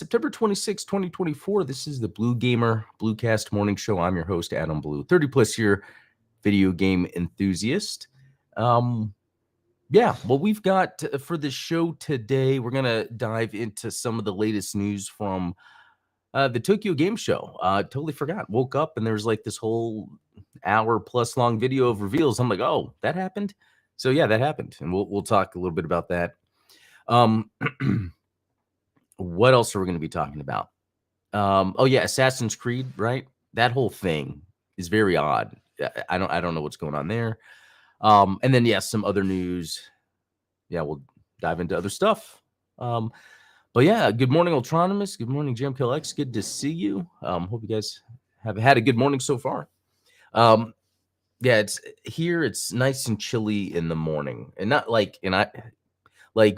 September 26, 2024. This is the Blue Gamer Bluecast Morning Show. I'm your host, Adam Blue, 30-plus year video game enthusiast. What we've got for the show today, we're going to dive into some of the latest news from the Tokyo Game Show. Totally forgot. Woke up and there's like this whole hour-plus long video of reveals. I'm like, oh, that happened? So, yeah, that happened. And we'll talk a little bit about that. What else are we going to be talking about? Assassin's Creed, right? That whole thing is very odd. I don't know what's going on there. And then some other news. Yeah, we'll dive into other stuff. Good morning, Ultronomous. Good morning, JamKillX. Good to see you. Hope you guys have had a good morning so far. It's here. It's nice and chilly in the morning, and not like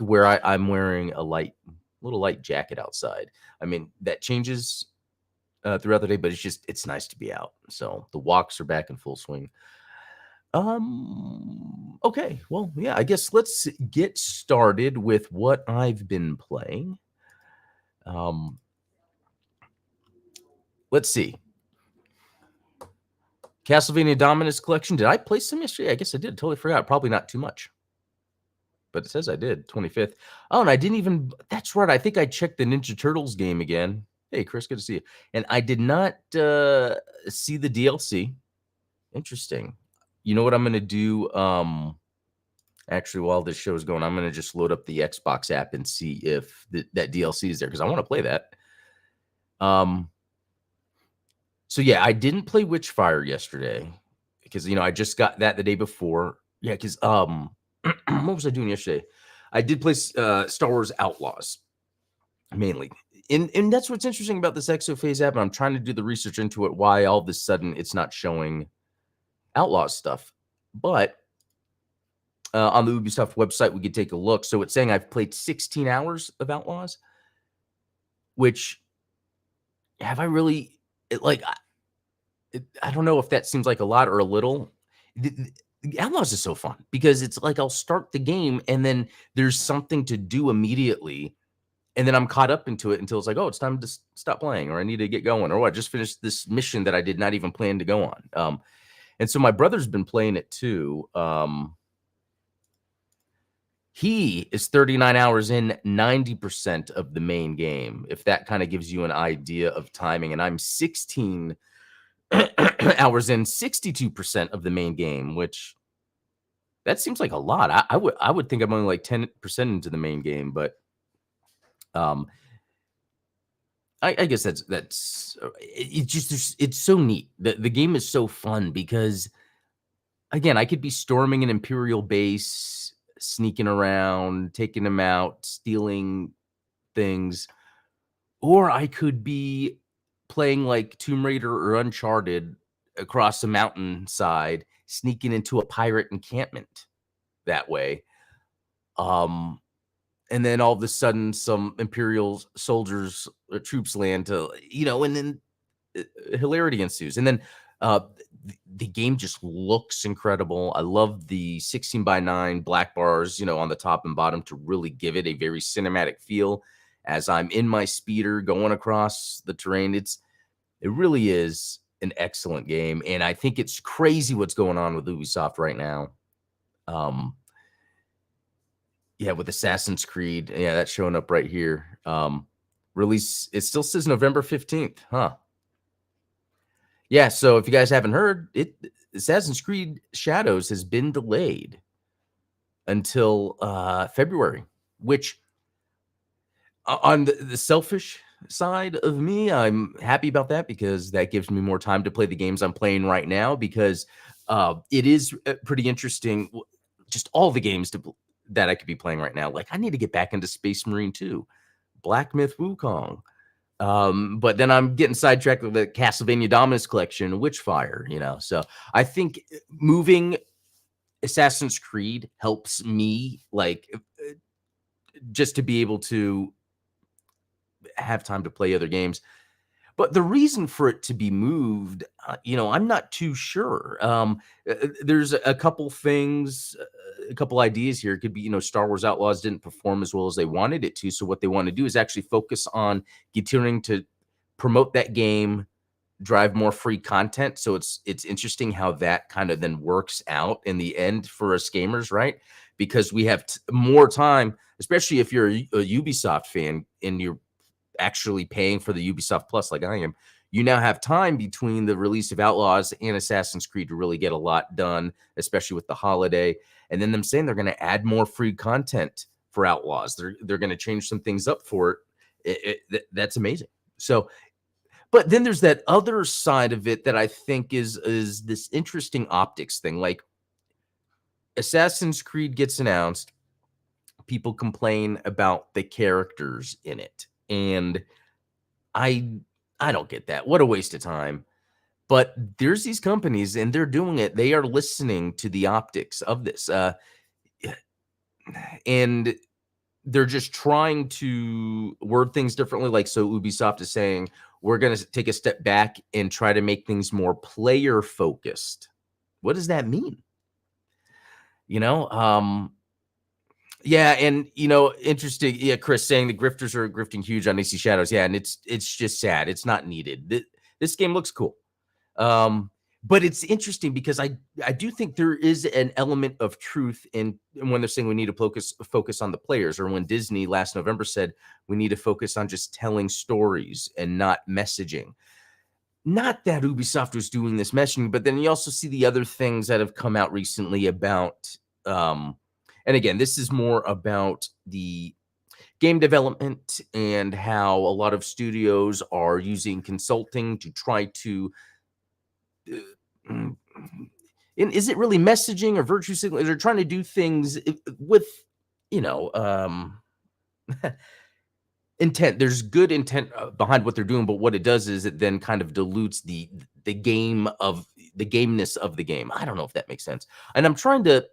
where I'm wearing a little light jacket outside. I mean, that changes throughout the day, but it's nice to be out. So the walks are back in full swing. Okay. Well, yeah, I guess let's get started with what I've been playing. Let's see. Castlevania Dominus Collection. Did I play some yesterday? I guess I did. Totally forgot. Probably not too much. But it says I did, 25th. Oh, and I didn't even, that's right. I think I checked the Ninja Turtles game again. Hey, Chris, good to see you. And I did not see the DLC. Interesting. You know what I'm going to do? Actually, while this show is going, I'm going to just load up the Xbox app and see if that DLC is there, because I want to play that. I didn't play Witchfire yesterday because, I just got that the day before. Yeah, because, what was I doing yesterday? I did play Star Wars Outlaws, mainly. And that's what's interesting about this Exophase app, and I'm trying to do the research into it, why all of a sudden it's not showing Outlaws stuff. But on the Ubisoft website, we could take a look. So it's saying I've played 16 hours of Outlaws, which have I really... I don't know if that seems like a lot or a little. Outlaws is so fun because it's like I'll start the game and then there's something to do immediately, and then I'm caught up into it until it's like, oh, it's time to stop playing, or I need to get going, or I just finished this mission that I did not even plan to go on. And so my brother's been playing it too. He is 39 hours in, 90% of the main game, if that kind of gives you an idea of timing. And I'm 16 hours in, 62% of the main game, which that seems like a lot. I would think I'm only like 10% into the main game, but I guess that's it's so neat. The game is so fun because, again, I could be storming an Imperial base, sneaking around, taking them out, stealing things, or I could be playing like Tomb Raider or Uncharted across a mountainside, sneaking into a pirate encampment that way. And then all of a sudden some Imperial soldiers or troops land to, and then hilarity ensues. And then the game just looks incredible. I love the 16:9 black bars, on the top and bottom to really give it a very cinematic feel as I'm in my speeder going across the terrain. It really is an excellent game, and I think it's crazy what's going on with Ubisoft right now. With Assassin's Creed, that's showing up right here. Release, it still says November 15th, huh? Yeah, so if you guys haven't heard, Assassin's Creed Shadows has been delayed until February, which on the selfish side of me, I'm happy about that because that gives me more time to play the games I'm playing right now, because it is pretty interesting, just all the games that I could be playing right now. Like, I need to get back into Space Marine 2, Black Myth Wukong. But then I'm getting sidetracked with the Castlevania Dominus Collection, Witchfire, so I think moving Assassin's Creed helps me, just to be able to have time to play other games. But the reason for it to be moved, I'm not too sure. There's a couple things, a couple ideas here. It could be, Star Wars Outlaws didn't perform as well as they wanted it to. So what they want to do is actually focus on continuing to promote that game, drive more free content. So it's interesting how that kind of then works out in the end for us gamers, right? Because we have more time, especially if you're a Ubisoft fan and you're actually paying for the Ubisoft Plus like I am. You now have time between the release of Outlaws and Assassin's Creed to really get a lot done, especially with the holiday. And then them saying they're going to add more free content for Outlaws. They're going to change some things up for it. That's amazing. So, but then there's that other side of it that I think is this interesting optics thing. Like Assassin's Creed gets announced, people complain about the characters in it, and I I don't get that. What a waste of time. But there's these companies and they're doing it. They are listening to the optics of this. And they're just trying to word things differently. Like, so Ubisoft is saying, we're going to take a step back and try to make things more player focused. What does that mean? You know, yeah, and interesting. Yeah, Chris saying the grifters are grifting huge on AC Shadows. Yeah, and it's just sad. It's not needed. This game looks cool. But it's interesting because I do think there is an element of truth in when they're saying we need to focus on the players, or when Disney last November said we need to focus on just telling stories and not messaging. Not that Ubisoft was doing this messaging, but then you also see the other things that have come out recently about and again, this is more about the game development and how a lot of studios are using consulting to try to and is it really messaging or virtue signaling? They're trying to do things with, you know, intent. There's good intent behind what they're doing, but what it does is it then kind of dilutes the gameness of the game. I don't know if that makes sense. And I'm trying to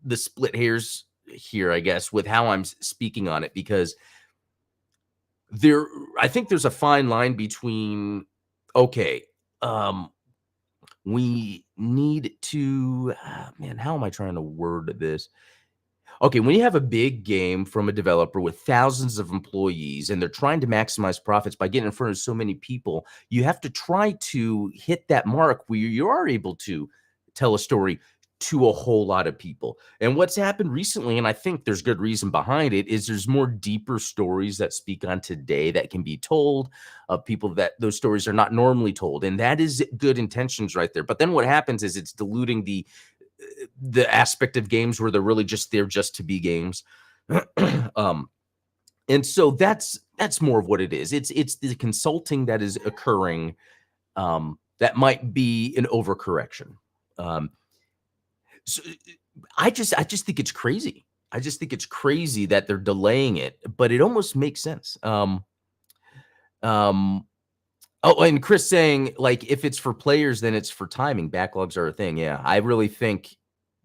the split hairs here, I guess, with how I'm speaking on it, because there, I think there's a fine line between, okay, we need to, man, how am I trying to word this? Okay, when you have a big game from a developer with thousands of employees and they're trying to maximize profits by getting in front of so many people, you have to try to hit that mark where you are able to tell a story to a whole lot of people. And what's happened recently, and I think there's good reason behind it, is there's more deeper stories that speak on today that can be told of people that those stories are not normally told. And that is good intentions right there. But then what happens is it's diluting the aspect of games where they're really just there just to be games. um, and so that's more of what it is. It's the consulting that is occurring that might be an overcorrection. So I just think it's crazy. I just think it's crazy that they're delaying it, but it almost makes sense. Um, Oh, and Chris saying, like, if it's for players, then it's for timing. Backlogs are a thing. Yeah, I really think,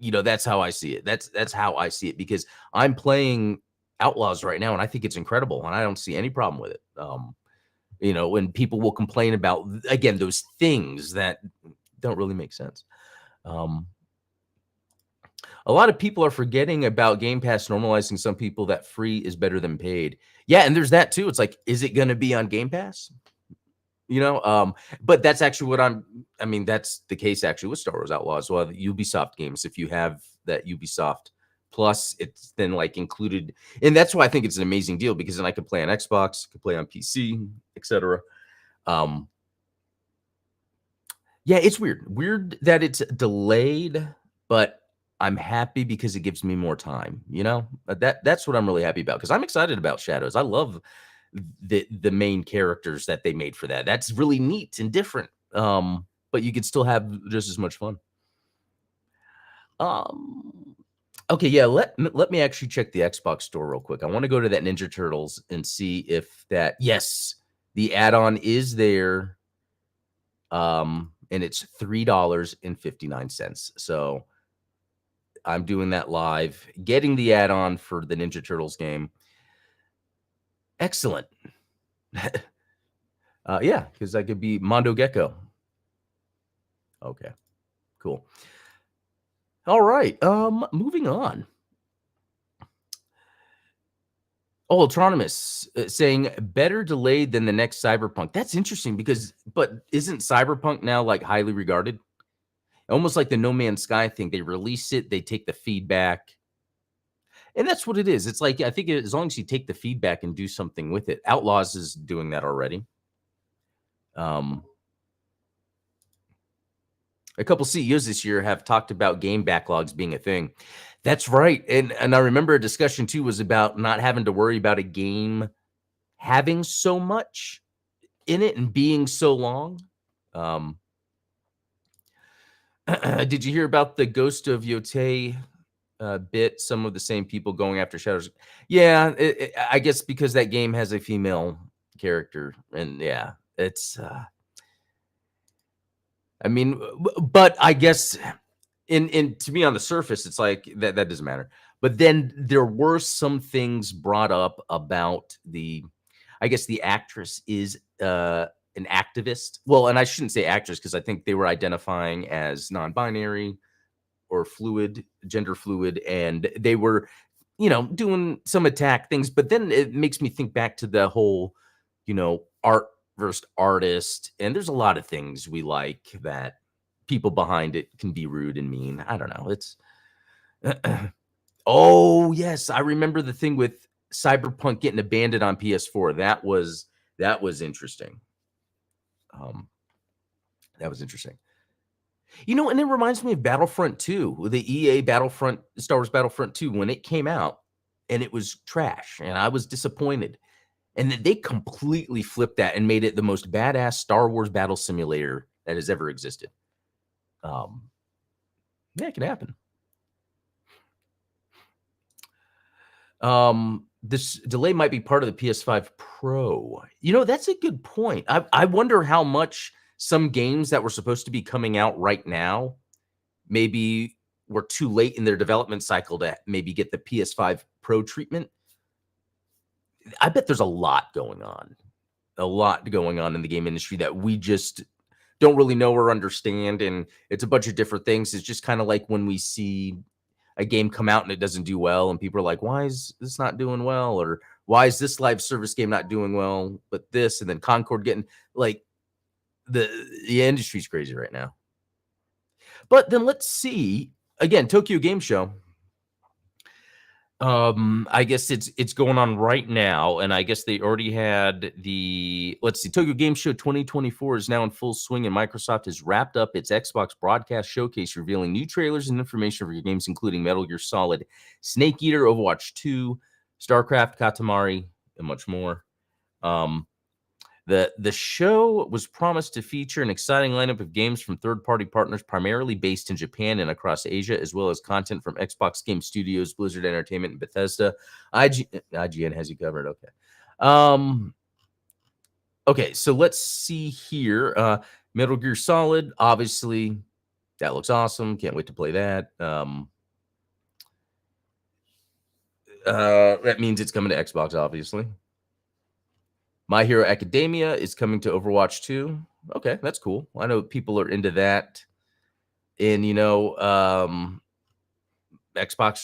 that's how I see it. That's how I see it, because I'm playing Outlaws right now, and I think it's incredible, and I don't see any problem with it. When people will complain about, again, those things that don't really make sense. A lot of people are forgetting about Game Pass normalizing some people that free is better than paid. Yeah, and there's that too. It's like, is it going to be on Game Pass? But that's actually that's the case actually with Star Wars Outlaws. Well, the Ubisoft games, if you have that Ubisoft Plus, it's then like included, and that's why I think it's an amazing deal, because then I could play on Xbox, could play on PC, etc. Um, yeah, it's weird that it's delayed, but I'm happy because it gives me more time. That's what I'm really happy about, because I'm excited about Shadows. I love the main characters that they made for that. That's really neat and different. But you could still have just as much fun. Um, okay, yeah. Let me actually check the Xbox store real quick. I want to go to that Ninja Turtles and see if yes, the add-on is there. And it's $3.59. So I'm doing that live, getting the add-on for the Ninja Turtles game. Excellent. Yeah, because I could be Mondo Gecko. Okay, cool. All right. Moving on. Oh, Autonomous saying better delayed than the next Cyberpunk. That's interesting but isn't Cyberpunk now like highly regarded? Almost like the No Man's Sky thing. They release it, they take the feedback, and that's what it is. It's like I think as long as you take the feedback and do something with it, Outlaws is doing that already. Um, a couple CEOs this year have talked about game backlogs being a thing. That's right, and I remember a discussion too was about not having to worry about a game having so much in it and being so long. Um, did you hear about the Ghost of Yotei bit? Some of the same people going after Shadows. Yeah, I guess because that game has a female character, and yeah, it's. I mean, but I guess in to me on the surface, it's like that doesn't matter. But then there were some things brought up about I guess the actress is an activist. Well, and I shouldn't say actress because I think they were identifying as non-binary or gender fluid, and they were, doing some attack things. But then it makes me think back to the whole, art versus artist, and there's a lot of things we like that people behind it can be rude and mean. I don't know. It's oh yes, I remember the thing with Cyberpunk getting abandoned on PS4. That was interesting. Um, that was interesting. And it reminds me of Battlefront 2, the EA Battlefront, Star Wars Battlefront 2, when it came out, and it was trash, and I was disappointed. And then they completely flipped that and made it the most badass Star Wars battle simulator that has ever existed. Um, yeah, it can happen. This delay might be part of the PS5 Pro. That's a good point. I wonder how much some games that were supposed to be coming out right now maybe were too late in their development cycle to maybe get the PS5 Pro treatment. I bet there's a lot going on in the game industry that we just don't really know or understand. And it's a bunch of different things. It's just kind of like when we see a game come out and it doesn't do well, and people are like, why is this not doing well? Or why is this live service game not doing well? But this, and then Concord getting like the industry's crazy right now. But then let's see again, Tokyo Game Show. I guess it's going on right now, and I guess they already had let's see, Tokyo Game Show 2024 is now in full swing, and Microsoft has wrapped up its Xbox broadcast showcase, revealing new trailers and information for your games, including Metal Gear Solid, Snake Eater, Overwatch 2, StarCraft, Katamari, and much more. The show was promised to feature an exciting lineup of games from third-party partners, primarily based in Japan and across Asia, as well as content from Xbox Game Studios, Blizzard Entertainment, and Bethesda. IGN has you covered. Okay. Okay, so let's see here. Metal Gear Solid, obviously, that looks awesome. Can't wait to play that. That means it's coming to Xbox, obviously. My Hero Academia is coming to Overwatch 2. Okay, that's cool. I know people are into that. And, Xbox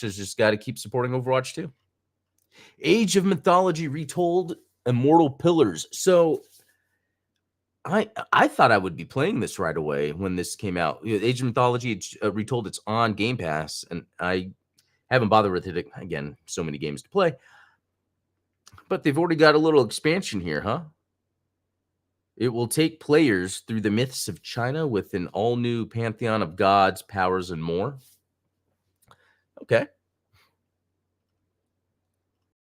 has just got to keep supporting Overwatch 2. Age of Mythology Retold, Immortal Pillars. So I thought I would be playing this right away when this came out. Age of Mythology Retold, it's on Game Pass, and I haven't bothered with it. Again, so many games to play. But they've already got a little expansion here, huh? It will take players through the myths of China with an all-new pantheon of gods, powers, and more. Okay.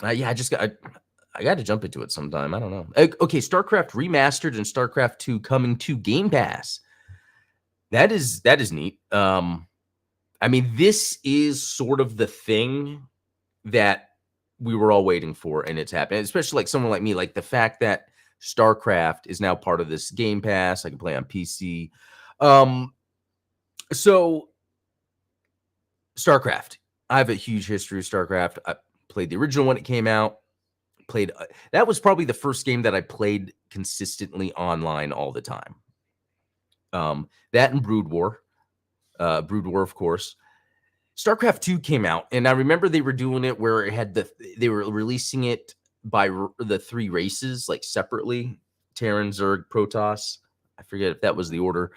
Yeah, I got to jump into it sometime. I don't know. Okay, StarCraft Remastered and StarCraft 2 coming to Game Pass. That is neat. I mean, this is sort of the thing that we were all waiting for, and it's happening. Especially like someone like me, like the fact that StarCraft is now part of this Game Pass. I can play on PC. So StarCraft. I have a huge history of StarCraft. I played the original when it came out. played. That was probably the first game that I played consistently online all the time. That and Brood War, of course. StarCraft 2 came out, and I remember they were doing it where it had they were releasing it by the 3 races, like separately: Terran, Zerg, Protoss. I forget if that was the order.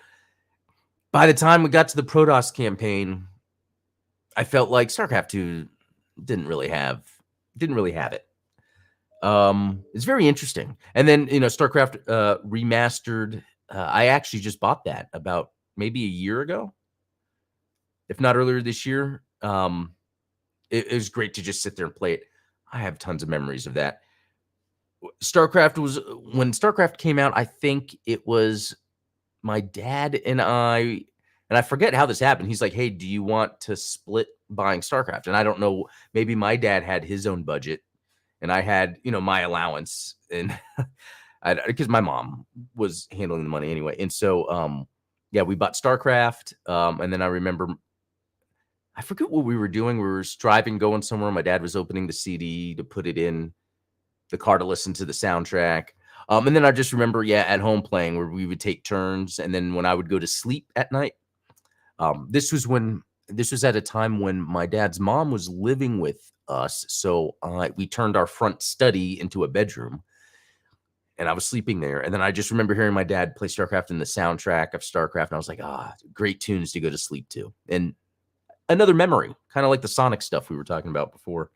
By the time we got to the Protoss campaign, I felt like StarCraft 2 didn't really have it. It's very interesting. And then, StarCraft remastered. I actually just bought that about maybe a year ago, if not earlier this year. It was great to just sit there and play it. I have tons of memories of that. When StarCraft came out, I think it was my dad and I forget how this happened. He's like, "Hey, do you want to split buying StarCraft?" And I don't know, maybe my dad had his own budget and I had, my allowance, and because my mom was handling the money anyway. And so, yeah, we bought StarCraft. And then I remember, I forget what we were doing. We were driving, going somewhere. My dad was opening the CD to put it in the car to listen to the soundtrack. And then I just remember, at home playing, where we would take turns. And then when I would go to sleep at night, this was at a time when my dad's mom was living with us. So we turned our front study into a bedroom, and I was sleeping there. And then I just remember hearing my dad play StarCraft in the soundtrack of StarCraft. And I was like, great tunes to go to sleep to. And another memory, kind of like the Sonic stuff we were talking about before.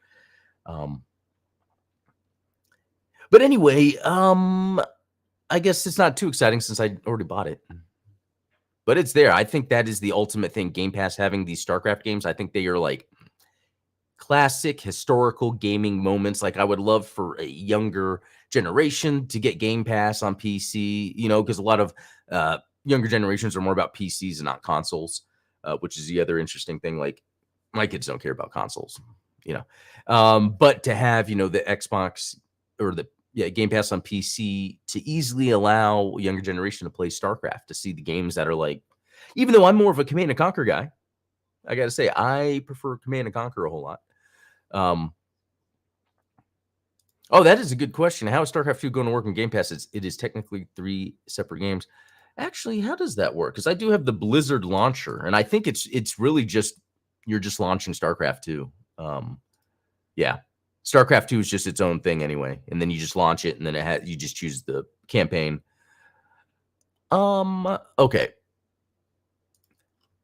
But anyway, I guess it's not too exciting since I already bought it. But it's there. I think that is the ultimate thing. Game Pass having these StarCraft games, I think they are like classic historical gaming moments. Like, I would love for a younger generation to get Game Pass on PC, because a lot of younger generations are more about PCs and not consoles, which is the other interesting thing. Like, my kids don't care about consoles, but to have, the Xbox or the Game Pass on PC to easily allow a younger generation to play StarCraft, to see the games that are like, even though I'm more of a Command and Conquer guy, I got to say, I prefer Command and Conquer a whole lot. Oh, that is a good question. How is StarCraft 2 going to work in Game Pass? It is technically 3 separate games. Actually, how does that work? Because I do have the Blizzard launcher, and I think it's really just, you're just launching StarCraft 2. Yeah. StarCraft 2 is just its own thing anyway, and then you just launch it, and then you just choose the campaign. Okay.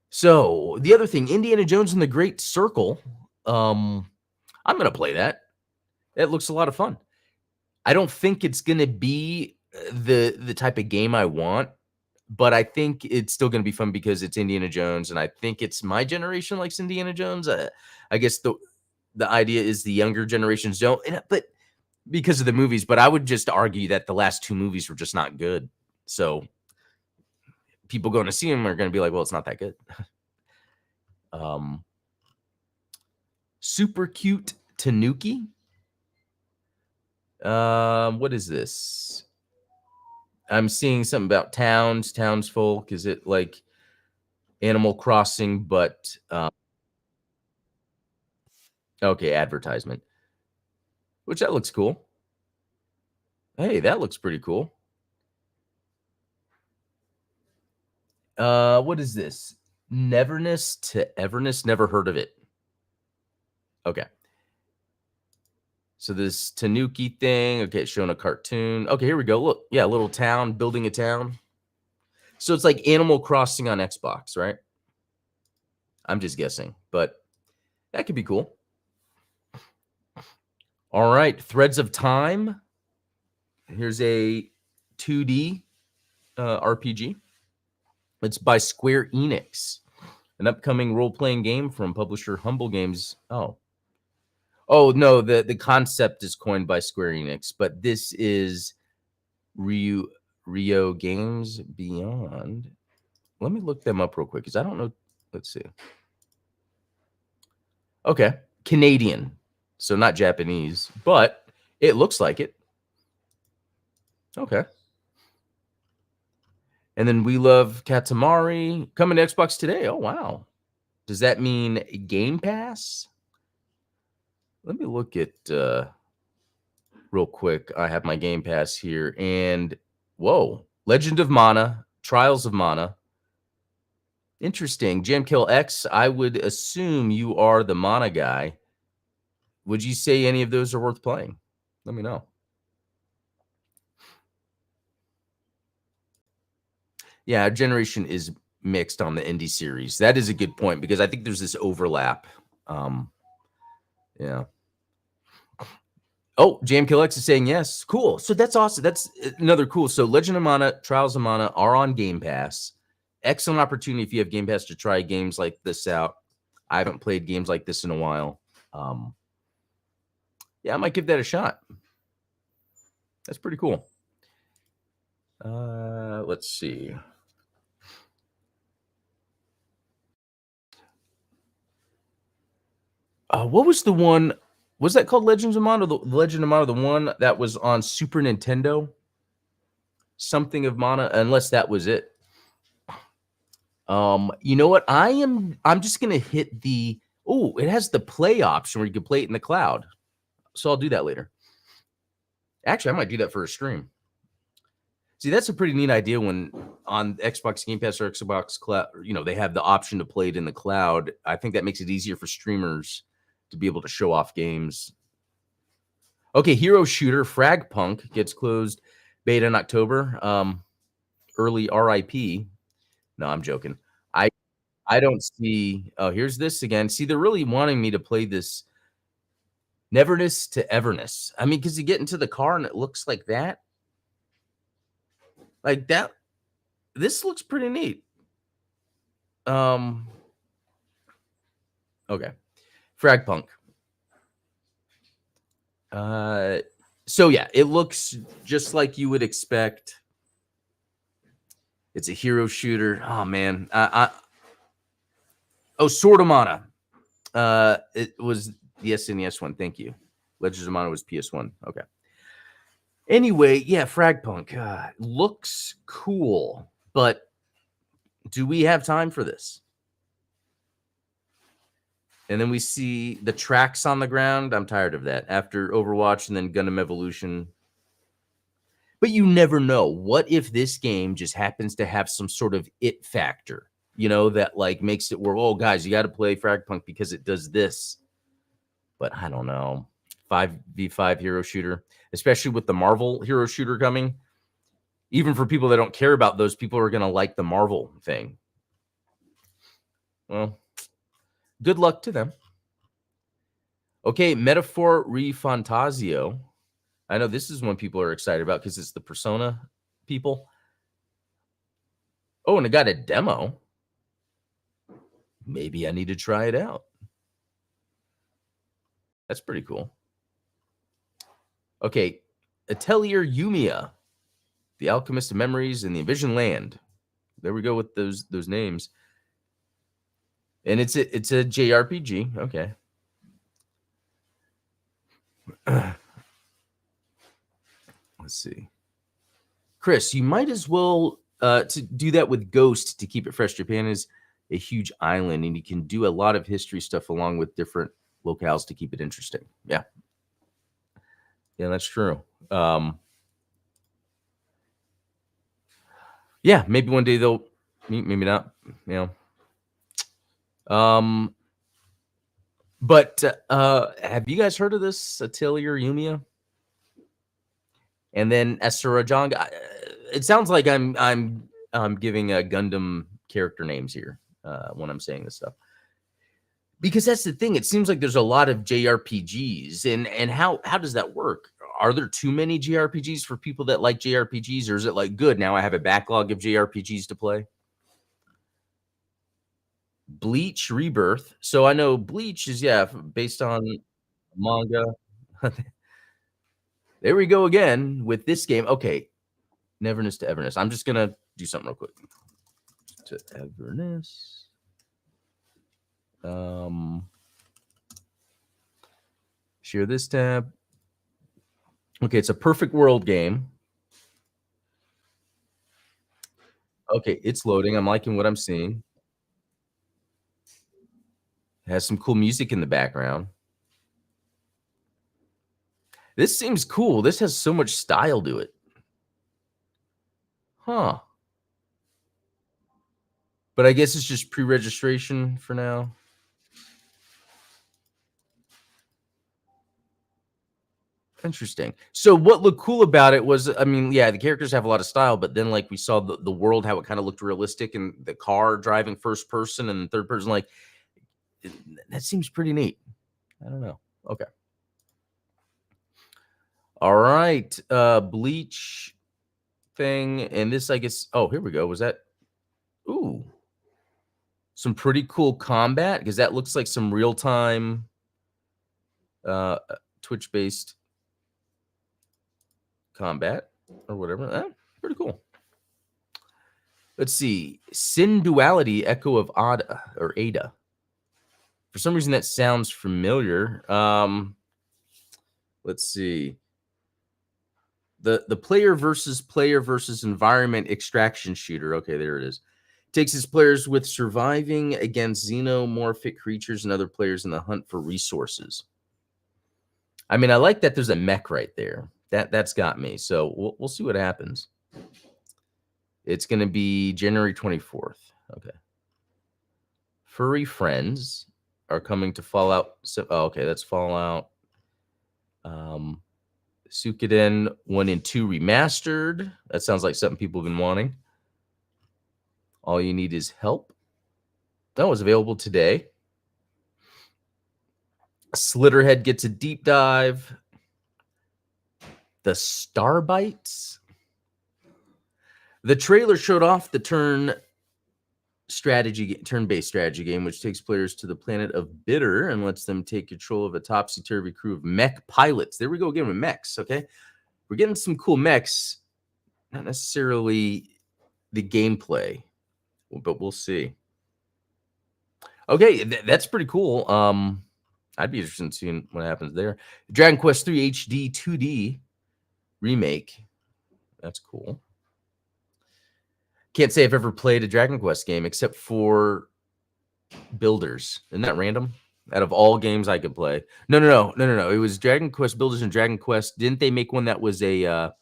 So the other thing, Indiana Jones and the Great Circle. I'm gonna play that. It looks a lot of fun. I don't think it's gonna be the type of game I want, but I think it's still gonna be fun because it's Indiana Jones, and I think it's my generation likes Indiana Jones. I guess the idea is the younger generations don't, but because of the movies. But I would just argue that the last 2 movies were just not good. So people going to see them are going to be like, well, it's not that good. Super Cute Tanuki. What is this? I'm seeing something about townsfolk. Is it like Animal Crossing, but okay, advertisement. Which that looks cool. Hey, that looks pretty cool. What is this? Neverness to Everness. Never heard of it. Okay. So this Tanuki thing. Okay, it's showing a cartoon. Okay, here we go. Look, yeah, a little town, building a town. So it's like Animal Crossing on Xbox, right? I'm just guessing, but that could be cool. All right, Threads of Time. Here's a 2D RPG. It's by Square Enix, an upcoming role-playing game from publisher Humble Games. Oh no, the concept is coined by Square Enix, but this is Rio Games Beyond. Let me look them up real quick because I don't know. Let's see. Okay, Canadian, so not Japanese, but it looks like it. Okay. And then We Love Katamari coming to Xbox today. Oh, wow. Does that mean Game Pass? Let me look at real quick. I have my Game Pass here, and whoa, Legend of Mana, Trials of Mana. Interesting. Jamkill X, I would assume you are the Mana guy. Would you say any of those are worth playing? Let me know. Yeah, our generation is mixed on the indie series. That is a good point because I think there's this overlap. Yeah. Oh, JamKillX is saying yes. Cool. So that's awesome. That's another cool. So Legend of Mana, Trials of Mana are on Game Pass. Excellent opportunity if you have Game Pass to try games like this out. I haven't played games like this in a while. Yeah, I might give that a shot. That's pretty cool. Let's see. What was the one? Was that called Legends of Mana? The Legend of Mana, the one that was on Super Nintendo? Something of Mana, unless that was it. You know what? I'm just gonna hit the it has the play option where you can play it in the cloud. So I'll do that later. Actually, I might do that for a stream. See, that's a pretty neat idea when on Xbox Game Pass or Xbox Cloud, they have the option to play it in the cloud. I think that makes it easier for streamers to be able to show off games. Okay, Hero Shooter Frag Punk gets closed beta in October. Early RIP. No, I'm joking. I don't see. Oh, here's this again. See, they're really wanting me to play this Neverness to Everness. I mean, because you get into the car and it looks like that. Like that. This looks pretty neat. Okay. Frag Punk. So yeah, it looks just like you would expect. It's a hero shooter. Oh man. Sword of Mana. It was the SNES one. Thank you. Legends of Mana was PS1. Okay. Anyway, yeah, Fragpunk looks cool, but do we have time for this? And then we see the tracks on the ground. I'm tired of that. After Overwatch and then Gundam Evolution. But you never know. What if this game just happens to have some sort of it factor, that like makes it where, oh, guys, you got to play Fragpunk because it does this. But I don't know. 5v5 hero shooter, especially with the Marvel hero shooter coming. Even for people that don't care about those, people are going to like the Marvel thing. Well, good luck to them. Okay, Metaphor Refantasio. I know this is one people are excited about because it's the Persona people. Oh, and it got a demo. Maybe I need to try it out. That's pretty cool. Okay, Atelier Yumiya, The Alchemist of Memories and the Envisioned Land. There we go with those names. And it's a JRPG. Okay. Let's see. Chris, you might as well to do that with Ghost to keep it fresh. Japan is a huge island, and you can do a lot of history stuff along with different locales to keep it interesting. Yeah. Yeah, that's true. Yeah, maybe one day they'll meet, maybe not. But have you guys heard of this Atelier Yumiya? And then Esarajong. It sounds like I'm giving a Gundam character names here when I'm saying this stuff. Because that's the thing. It seems like there's a lot of JRPGs, and how does that work? Are there too many JRPGs for people that like JRPGs, or is it like good? Now I have a backlog of JRPGs to play. Bleach Rebirth. So I know Bleach is based on manga. There we go again with this game. Okay, Neverness to Everness. I'm just gonna do something real quick. To Everness. Share this tab. Okay, it's a perfect world game. Okay, it's loading. I'm liking what I'm seeing. It has some cool music in the background. This seems cool. This has so much style to it. Huh. But I guess it's just pre-registration for now. Interesting. So what looked cool about it was, I mean, yeah, the characters have a lot of style, but then like we saw the world, how it kind of looked realistic, and the car driving first person and third person, like it- that seems pretty neat. I don't know. Okay. All right. Bleach thing. And this, I guess. Oh, here we go. Was that? Ooh, some pretty cool combat, because that looks like some real time Twitch based combat or whatever. Pretty cool. Let's see. Sin Duality, Echo of Ada or Ada. For some reason, that sounds familiar. Let's see. The player versus environment extraction shooter. Okay, there it is. Takes its players with surviving against xenomorphic creatures and other players in the hunt for resources. I mean, I like that there's a mech right there. That's got me. So we'll see what happens. It's going to be January 24th. Okay. Furry friends are coming to Fallout. So, oh, okay, that's Fallout. Suikoden 1 and 2 remastered. That sounds like something people have been wanting. All you need is help. That was available today. Slitterhead gets a deep dive. The Starbites. The trailer showed off the turn-based strategy game, which takes players to the planet of Bitter and lets them take control of a topsy-turvy crew of mech pilots. There we go again with mechs, okay? We're getting some cool mechs, not necessarily the gameplay, but we'll see. Okay, that's pretty cool. I'd be interested in seeing what happens there. Dragon Quest 3 HD 2D remake. That's cool. Can't say I've ever played a Dragon Quest game except for Builders. Isn't that random? Out of all games I could play. No. It was Dragon Quest Builders and Dragon Quest. Didn't they make one that was a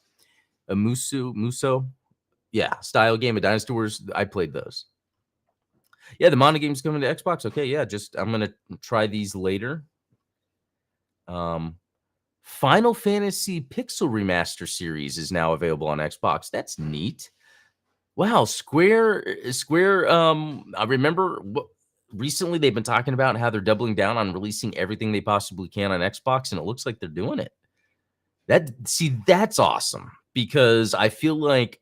Muso? Yeah, style game of Dynasty Wars. I played those. Yeah, the Mono game's coming to Xbox. Okay, yeah, I'm gonna try these later. Final Fantasy Pixel Remaster series is now available on Xbox. That's neat. Wow, Square. I remember recently they've been talking about how they're doubling down on releasing everything they possibly can on Xbox, and it looks like they're doing it. That's awesome, because I feel like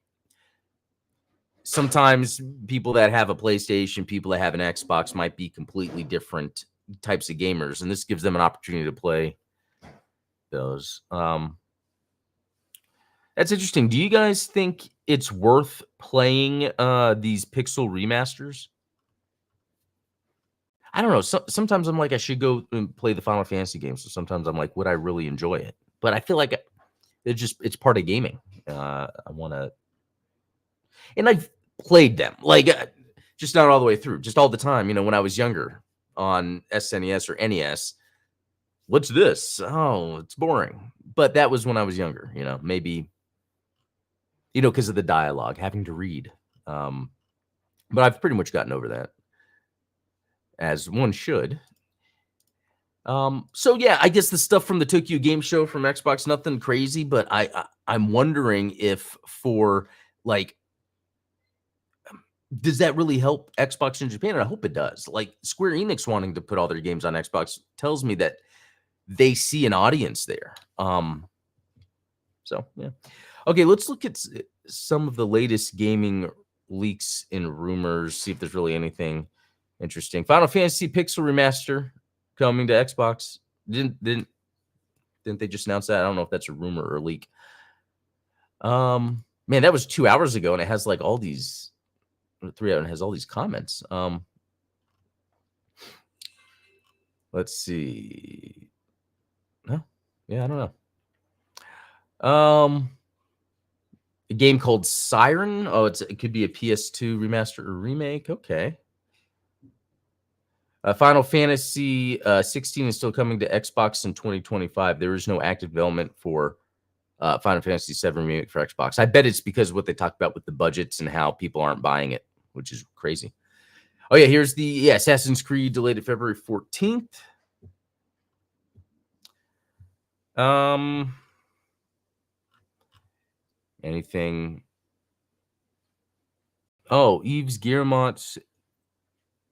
sometimes people that have a PlayStation, people that have an Xbox might be completely different types of gamers, and this gives them an opportunity to play those. That's interesting. Do you guys think it's worth playing these pixel remasters? I don't know. Sometimes I'm like, I should go and play the Final Fantasy games. So sometimes I'm like, would I really enjoy it? But I feel like it's part of gaming. I want to, and I've played them like just not all the way through, just all the time. When I was younger on SNES or NES, what's this? Oh, it's boring. But that was when I was younger. Maybe because of the dialogue, having to read. But I've pretty much gotten over that, as one should. So yeah, I guess the stuff from the Tokyo Game Show from Xbox, nothing crazy, but I'm wondering if for like, does that really help Xbox in Japan? And I hope it does. Like Square Enix wanting to put all their games on Xbox tells me that they see an audience there. So yeah. Okay, let's look at some of the latest gaming leaks and rumors, see if there's really anything interesting. Final Fantasy Pixel Remaster coming to Xbox. Didn't they just announce that? I don't know if that's a rumor or a leak. Man, that was 2 hours ago, and it has like all these 3 hours and has all these comments. Let's see. No, yeah, I don't know. A game called Siren. Oh, it could be a PS2 remaster or remake. Okay. Final Fantasy 16 is still coming to Xbox in 2025. There is no active development for Final Fantasy 7 Remake for Xbox. I bet it's because of what they talked about with the budgets and how people aren't buying it, which is crazy. Oh, yeah, here's the Assassin's Creed delayed to February 14th. Anything? Oh, Yves Guillemot's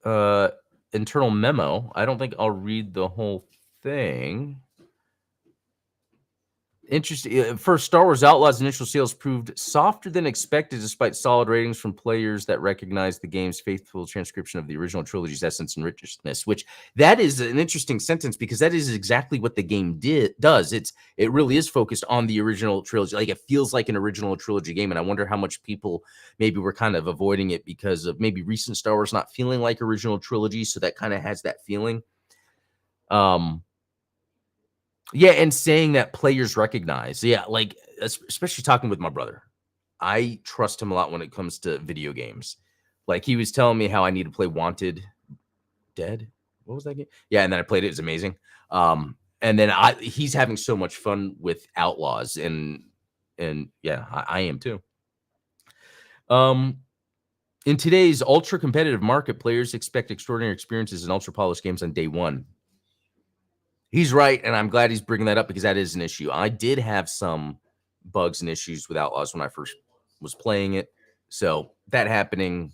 internal memo. I don't think I'll read the whole thing. Interesting. First, Star Wars Outlaws initial sales proved softer than expected, despite solid ratings from players that recognize the game's faithful transcription of the original trilogy's essence and richness. Which that is an interesting sentence because that is exactly what the game does. It really is focused on the original trilogy. Like it feels like an original trilogy game, and I wonder how much people maybe were kind of avoiding it because of maybe recent Star Wars not feeling like original trilogy. So that kind of has that feeling. Yeah, and saying that players recognize. Yeah, like, especially talking with my brother. I trust him a lot when it comes to video games. Like, he was telling me how I need to play Wanted Dead. What was that game? Yeah, and then I played it. It was amazing. And then he's having so much fun with Outlaws, and yeah, I am too. In today's ultra competitive market, players expect extraordinary experiences in ultra polished games on day one. He's right, and I'm glad he's bringing that up because that is an issue. I did have some bugs and issues with Outlaws when I first was playing it. So that happening,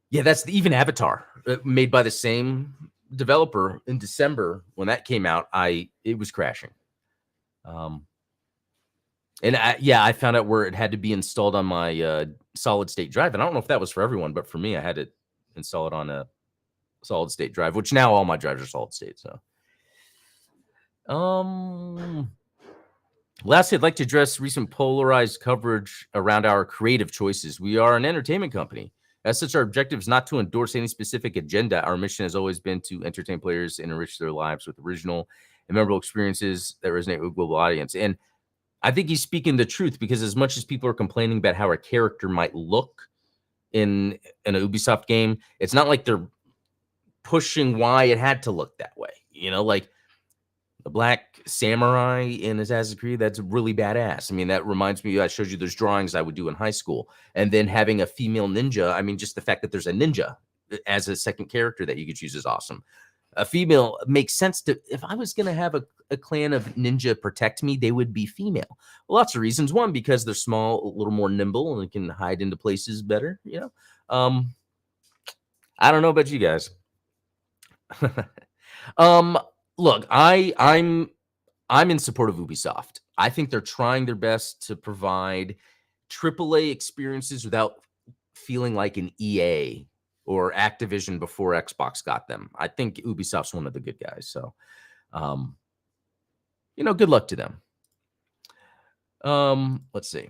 yeah, that's even Avatar, made by the same developer in December when that came out. It was crashing, and I found out where it had to be installed on my solid state drive, and I don't know if that was for everyone, but for me, I had to install it on a solid state drive, which now all my drives are solid state. So. Lastly, I'd like to address recent polarized coverage around our creative choices. We are an entertainment company. As such, our objective is not to endorse any specific agenda. Our mission has always been to entertain players and enrich their lives with original and memorable experiences that resonate with a global audience. And I think he's speaking the truth because as much as people are complaining about how a character might look in an Ubisoft game, it's not like they're pushing why it had to look that way. You know, like the black samurai in Assassin's Creed, that's really badass. I mean, that reminds me, I showed you those drawings I would do in high school. And then having a female ninja, I mean, just the fact that there's a ninja as a second character that you could choose is awesome. A female makes sense to, if I was going to have a clan of ninja protect me, they would be female. Well, lots of reasons. One, because they're small, a little more nimble, and can hide into places better, you know? I don't know about you guys. Look, I'm in support of Ubisoft. I think they're trying their best to provide AAA experiences without feeling like an EA or Activision before Xbox got them. I think Ubisoft's one of the good guys. So, good luck to them. Let's see.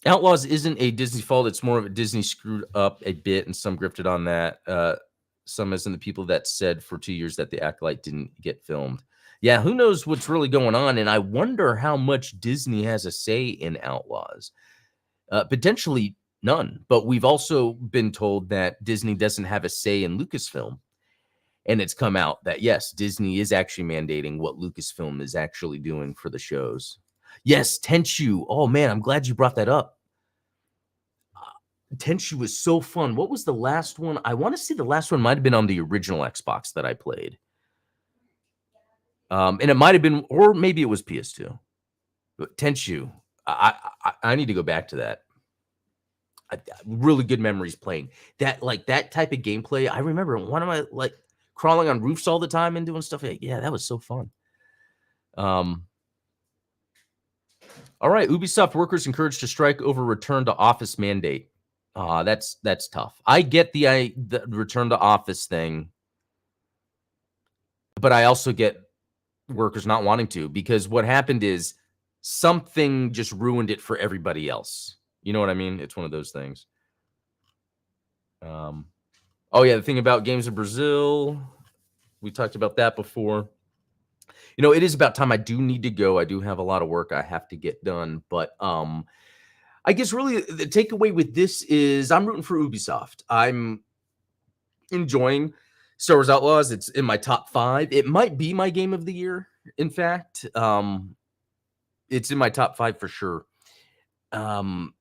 Outlaws isn't a Disney fault. It's more of a Disney screwed up a bit, and some grifted on that. Some as in the people that said for 2 years that the Acolyte didn't get filmed. Yeah, who knows what's really going on? And I wonder how much Disney has a say in Outlaws. Potentially none. But we've also been told that Disney doesn't have a say in Lucasfilm. And it's come out that, yes, Disney is actually mandating what Lucasfilm is actually doing for the shows. Yes, Tenchu. Oh, man, I'm glad you brought that up. Tenchu was so fun. What was the last one? I want to say the last one might have been on the original Xbox that I played. And it might have been, or maybe it was PS2. But Tenchu, I need to go back to that. Really good memories playing that, like that type of gameplay. I remember one of my like crawling on roofs all the time and doing stuff. Yeah, that was so fun. All right, Ubisoft workers encouraged to strike over return to office mandate. That's tough. I get the return to office thing, but I also get workers not wanting to, because what happened is something just ruined it for everybody else. You know what I mean? It's one of those things. Oh yeah, the thing about games in Brazil, we talked about that before. It is about time. I do need to go. I do have a lot of work I have to get done, but I guess really the takeaway with this is I'm rooting for Ubisoft. enjoying Star Wars Outlaws. It's in my top 5. It might be my game of the year, in fact. It's in my top 5 for sure. And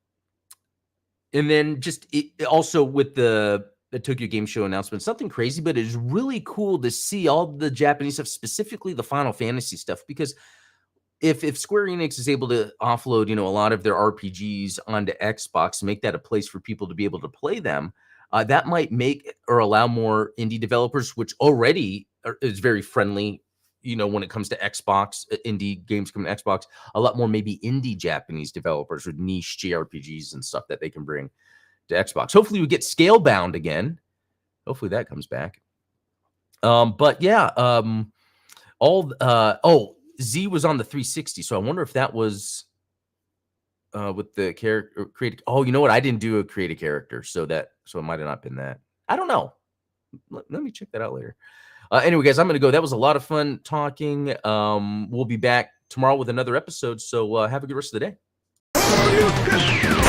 then just also with the Tokyo Game Show announcement, something crazy, but it's really cool to see all the Japanese stuff, specifically the Final Fantasy stuff, because if Square Enix is able to offload, a lot of their RPGs onto Xbox and make that a place for people to be able to play them, that might make or allow more indie developers, which already is very friendly, when it comes to Xbox, indie games coming to Xbox, a lot more maybe indie Japanese developers with niche JRPGs and stuff that they can bring to Xbox. Hopefully we get Scalebound again. Hopefully that comes back. But yeah, Z was on the 360, so I wonder if that was with the character create. Oh, you know what? I didn't do a create a character, so it might have not been that. I don't know. Let me check that out later. Anyway, guys, I'm gonna go. That was a lot of fun talking. We'll be back tomorrow with another episode. So have a good rest of the day.